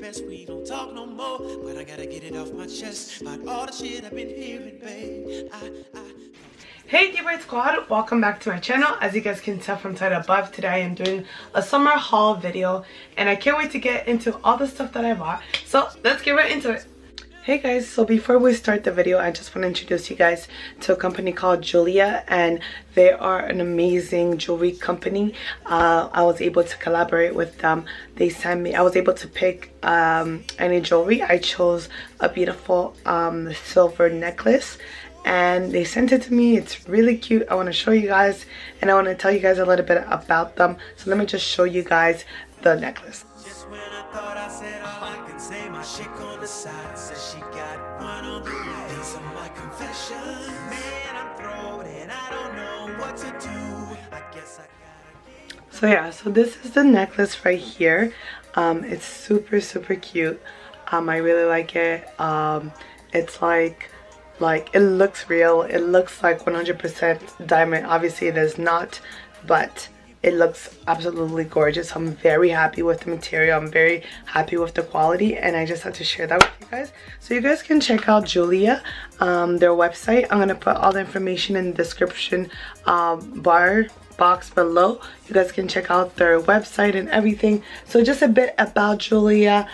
best we don't talk no more, but I gotta get it off my chest about all the shit I've been hearing, babe. Hey DBRIGHT Squad, welcome back to my channel. As you guys can tell from title above, today I am doing a summer haul video and I can't wait to get into all the stuff that I bought. So let's get right into it. Hey guys, so before we start the video, I just want to introduce you guys to a company called Jeulia, and they are an amazing jewelry company. I was able to collaborate with them. They sent me, I was able to pick any jewelry. I chose a beautiful silver necklace and they sent it to me. It's really cute. I want to show you guys and I want to tell you guys a little bit about them. So let me just show you guys the necklace. Just when I thought I said all I can say, my chick on the side says she got one on the way. These are my confessions, man, I'm thrown and I don't know what to do. I guess I gotta get... So yeah, so this is the necklace right here. It's super cute. I really like it. It's like it looks real. It looks like 100% diamond. Obviously it is not, but it looks absolutely gorgeous. I'm very happy with the material. I'm very happy with the quality, and I just had to share that with you guys. So you guys can check out Jeulia, their website. I'm gonna put all the information in the description box below. You guys can check out their website and everything. So just a bit about Jeulia.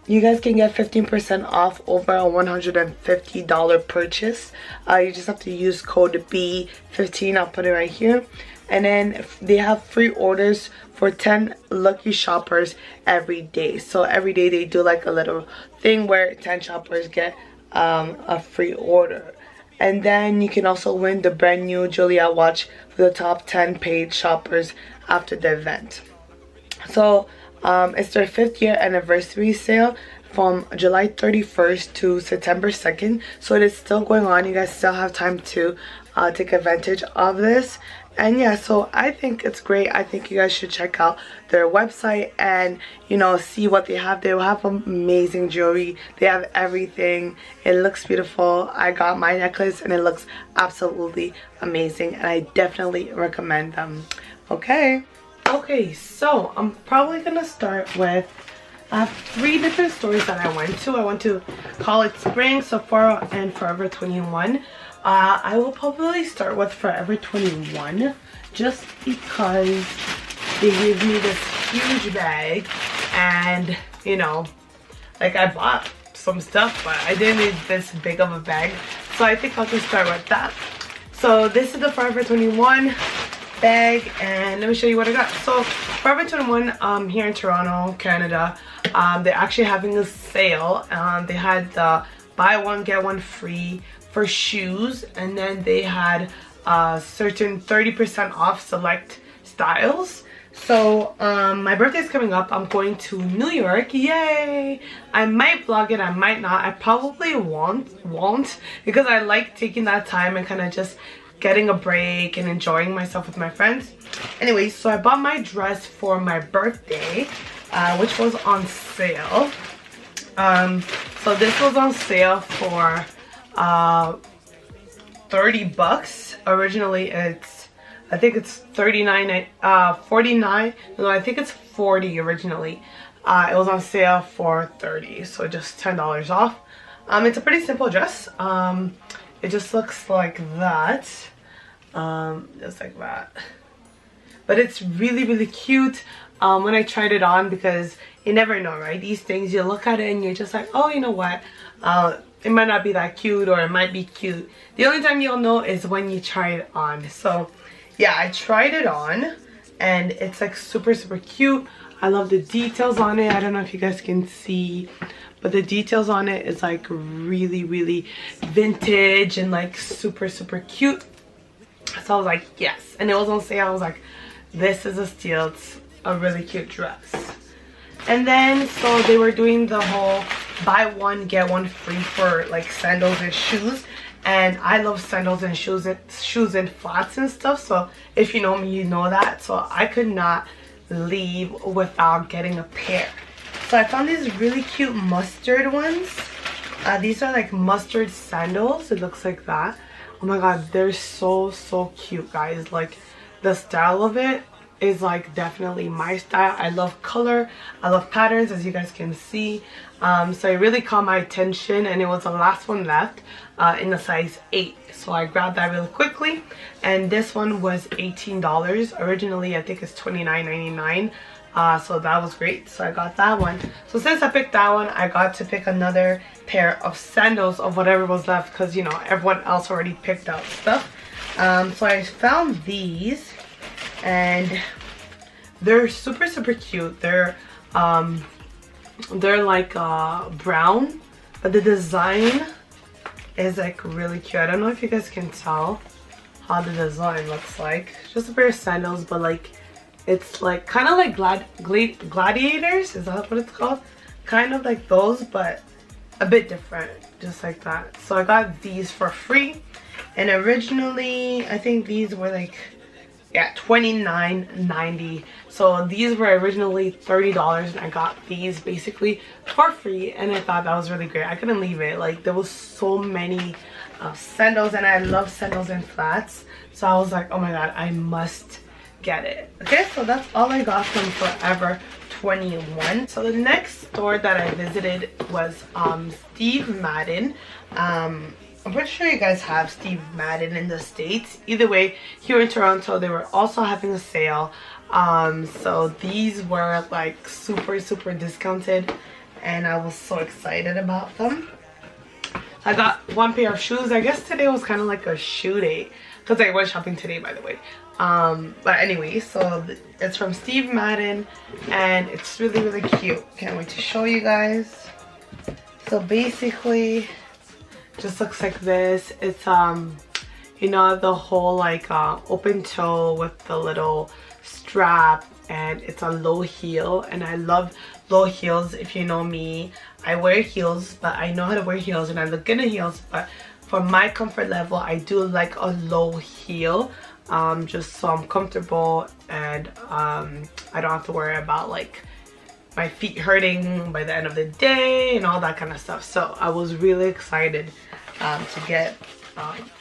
You guys can get 15% off over a $150 purchase. You just have to use code B15. I'll put it right here. And then they have free orders for 10 lucky shoppers every day. So every day they do like a little thing where 10 shoppers get a free order. And then you can also win the brand new Jeulia watch for the top 10 paid shoppers after the event. So it's their 5th year anniversary sale from July 31st to September 2nd. So it is still going on. You guys still have time to take advantage of this. And yeah, so I think it's great. I think you guys should check out their website and, you know, see what they have. They have amazing jewelry. They have everything. It looks beautiful. I got my necklace and it looks absolutely amazing, and I definitely recommend them. Okay, so I'm probably gonna start with 3 different stores that I went to. I went to College Springs, Sephora, and Forever 21. I will probably start with Forever 21 just because they gave me this huge bag, and you know, like, I bought some stuff but I didn't need this big of a bag, so I think I'll just start with that. So this is the Forever 21 bag, and let me show you what I got. So Forever 21 here in Toronto, Canada, they're actually having a sale. They had the buy one get one free for shoes, and then they had certain 30% off select styles. So my birthday is coming up. I'm going to New York. Yay! I might vlog it, I might not. I probably won't because I like taking that time and kind of just getting a break and enjoying myself with my friends. Anyway, so I bought my dress for my birthday, which was on sale. So this was on sale for 30 bucks. Originally I think it's 49, 49, no, I think it's 40 originally. It was on sale for 30, so just $10 off. It's a pretty simple dress. It just looks like that, just like that, but it's really cute. When I tried it on, because you never know, right? These things, you look at it and you're just like, oh, you know what, it might not be that cute, or it might be cute. The only time you'll know is when you try it on. So yeah, I tried it on and it's like super cute. I love the details on it. I don't know if you guys can see, but the details on it is like really vintage and like super cute. So I was like, yes. And it was on sale. I was like, this is a steal. It's a really cute dress. And then so they were doing the whole buy one get one free for like sandals and shoes, and I love sandals and shoes and flats and stuff. So if you know me, you know that. So I could not leave without getting a pair. So I found these really cute mustard ones. These are like mustard sandals. It looks like that. Oh my god, they're so cute, guys. Like, the style of it is like definitely my style. I love color, I love patterns, as you guys can see. So it really caught my attention, and it was the last one left in the size 8. So I grabbed that really quickly, and this one was $18. Originally I think it's $29.99. So that was great, so I got that one. So since I picked that one, I got to pick another pair of sandals of whatever was left, because you know everyone else already picked out stuff. So I found these, and they're super cute. They're like brown, but the design is like really cute. I don't know if you guys can tell how the design looks like. Just a pair of sandals, but like it's like kind of like gladiators, is that what it's called? Kind of like those, but a bit different, just like that. So I got these for free, and originally I think these were like, yeah, $29.90. So these were originally $30, and I got these basically for free, and I thought that was really great. I couldn't leave it. Like, there was so many sandals, and I love sandals and flats, so I was like, oh my god, I must get it. Okay, so that's all I got from Forever 21. So the next store that I visited was Steve Madden. I'm pretty sure you guys have Steve Madden in the States. Either way, here in Toronto they were also having a sale. So these were like super discounted, and I was so excited about them. I got one pair of shoes. I guess today was kind of like a shoe day, because I went shopping today, by the way. But anyway, so it's from Steve Madden, and it's really cute. Can't wait to show you guys. So basically just looks like this. It's you know, the whole like open toe with the little strap, and it's a low heel, and I love low heels. If you know me, I wear heels, but I know how to wear heels, and I look good in heels, but for my comfort level I do like a low heel, just so I'm comfortable, and I don't have to worry about like my feet hurting by the end of the day and all that kind of stuff. So I was really excited to get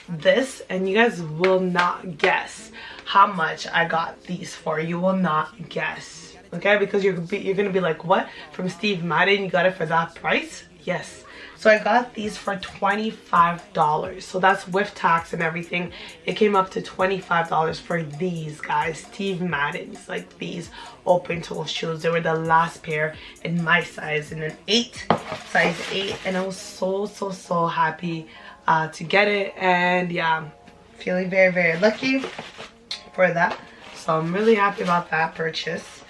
this, and you guys will not guess how much I got these for. You will not guess, okay? Because you're gonna be like, what? From Steve Madden, you got it for that price? Yes. So I got these for $25. So that's with tax and everything. It came up to $25 for these, guys. Steve Madden's, like these open toe shoes. They were the last pair in my size, in an 8, size 8. And I was so happy to get it. And yeah, feeling very lucky for that. So I'm really happy about that purchase.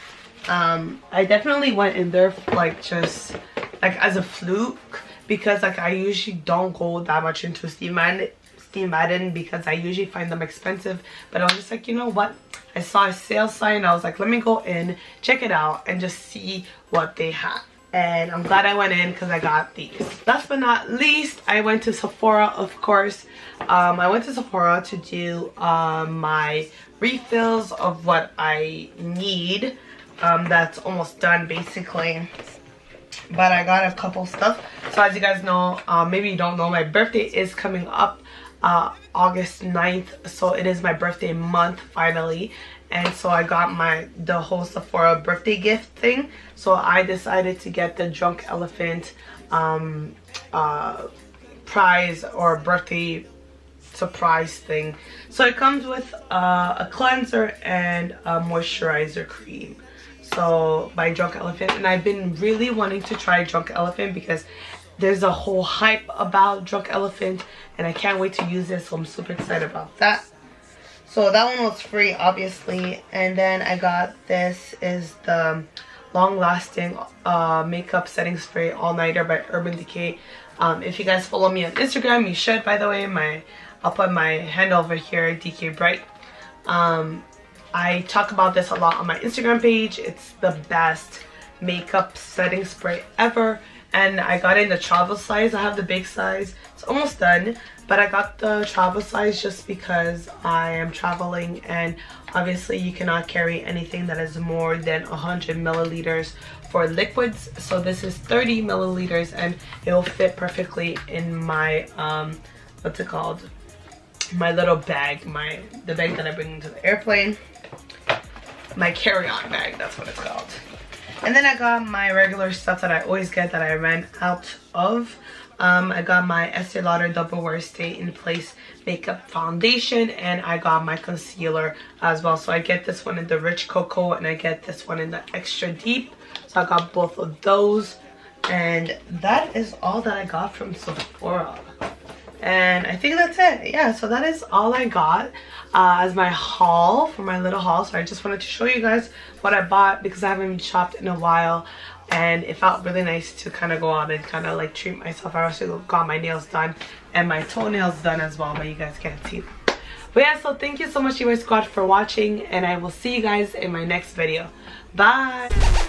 I definitely went in there like just like as a fluke, because like I usually don't go that much into Steve Madden because I usually find them expensive. But I was just like, you know what, I saw a sale sign, I was like, let me go in, check it out, and just see what they have. And I'm glad I went in because I got these. Last but not least, I went to Sephora, of course. I went to Sephora to do my refills of what I need. That's almost done basically, but I got a couple stuff. So as you guys know, maybe you don't know, my birthday is coming up August 9th, so it is my birthday month finally. And so I got the whole Sephora birthday gift thing. So I decided to get the Drunk Elephant prize or birthday surprise thing. So it comes with a cleanser and a moisturizer cream. So by Drunk Elephant, and I've been really wanting to try Drunk Elephant because there's a whole hype about Drunk Elephant, and I can't wait to use this, so I'm super excited about that. So that one was free, obviously. And then I got this, is the long lasting makeup setting spray all nighter by Urban Decay. If you guys follow me on Instagram, you should, by the way. I'll put my handle over here, Deekaaybright. I talk about this a lot on my Instagram page. It's the best makeup setting spray ever, and I got it in the travel size. I have the big size. It's almost done, but I got the travel size just because I am traveling, and obviously you cannot carry anything that is more than 100 milliliters for liquids. So this is 30 milliliters, and it will fit perfectly in my what's it called, my little bag, the bag that I bring into the airplane. my carry-on bag, that's what it's called. And then I got my regular stuff that I always get that I ran out of. I got my Estee Lauder Double Wear Stay in Place makeup foundation, and I got my concealer as well. So I get this one in the Rich Cocoa and I get this one in the Extra Deep. So I got both of those, and that is all that I got from Sephora. And I think that's it. Yeah, so that is all I got as my haul, for my little haul. So I just wanted to show you guys what I bought because I haven't shopped in a while, and it felt really nice to kind of go out and kind of like treat myself. I also got my nails done and my toenails done as well, but you guys can't see them. But yeah, so thank you so much, DBRIGHT Squad, for watching, and I will see you guys in my next video. Bye.